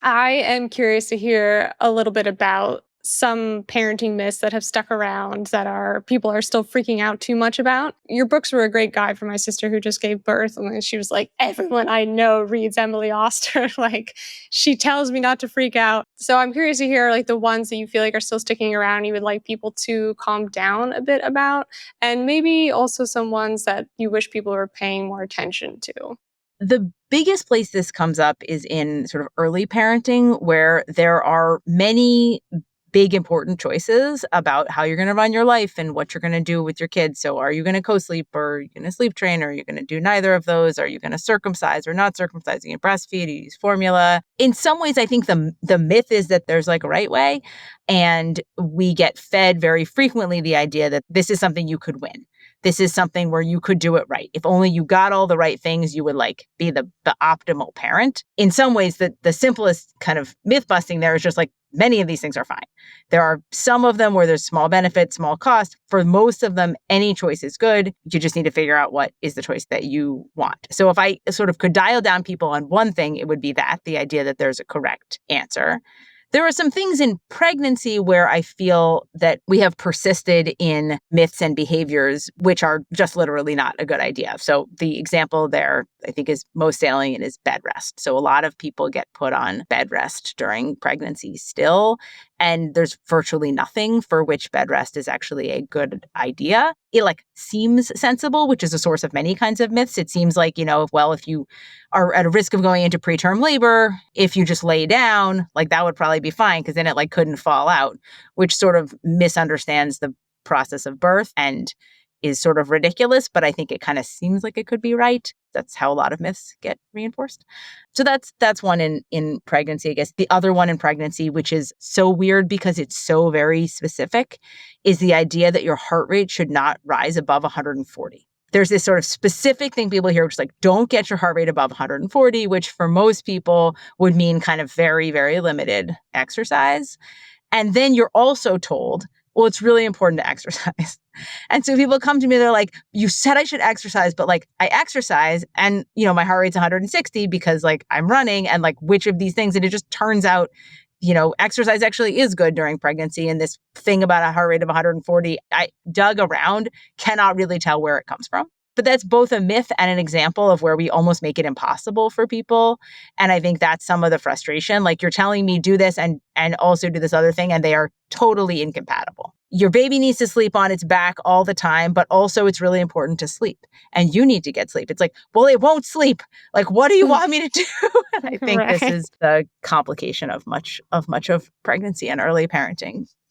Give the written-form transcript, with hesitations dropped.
I am curious to hear a little bit about some parenting myths that have stuck around that are people are still freaking out too much about. Your books were a great guide for my sister who just gave birth, and then she was like, everyone I know reads Emily Oster. Like, she tells me not to freak out. So I'm curious to hear like the ones that you feel like are still sticking around, you would like people to calm down a bit about, and maybe also some ones that you wish people were paying more attention to. The biggest place this comes up is in sort of early parenting, where there are many big important choices about how you're going to run your life and what you're going to do with your kids. So are you going to co-sleep, or are you going to sleep train, or are you going to do neither of those? Are you going to circumcise or not circumcise? Are you going to breastfeed? Do you use formula? In some ways, I think the myth is that there's like a right way, and we get fed very frequently the idea that this is something you could win. This is something where you could do it right. If only you got all the right things, you would like be the optimal parent. In some ways, the simplest kind of myth busting there is just like many of these things are fine. There are some of them where there's small benefit, small cost. For most of them, any choice is good. You just need to figure out what is the choice that you want. So if I sort of could dial down people on one thing, it would be that the idea that there's a correct answer. There are some things in pregnancy where I feel that we have persisted in myths and behaviors, which are just literally not a good idea. So the example there, I think, is most salient is bed rest. So a lot of people get put on bed rest during pregnancy still, and there's virtually nothing for which bed rest is actually a good idea. It like seems sensible, which is a source of many kinds of myths. It seems like, if you are at a risk of going into preterm labor, if you just lay down, like that would probably be fine because then it like couldn't fall out, which sort of misunderstands the process of birth and is sort of ridiculous, but I think it kind of seems like it could be right. That's how a lot of myths get reinforced. So that's one in pregnancy, I guess. The other one in pregnancy, which is so weird because it's so very specific, is the idea that your heart rate should not rise above 140. There's this sort of specific thing people hear, which is like, don't get your heart rate above 140, which for most people would mean kind of very, very limited exercise. And then you're also told, well, it's really important to exercise. And so people come to me, they're like, you said I should exercise, but like I exercise and, my heart rate's 160 because like I'm running and like which of these things? And it just turns out, exercise actually is good during pregnancy. And this thing about a heart rate of 140, I dug around, cannot really tell where it comes from. But that's both a myth and an example of where we almost make it impossible for people. And I think that's some of the frustration. Like you're telling me do this and also do this other thing, and they are totally incompatible. Your baby needs to sleep on its back all the time, but also it's really important to sleep. And you need to get sleep. It's like, well, it won't sleep. Like, what do you want me to do? And I think this Right. is the complication of much of pregnancy and early parenting.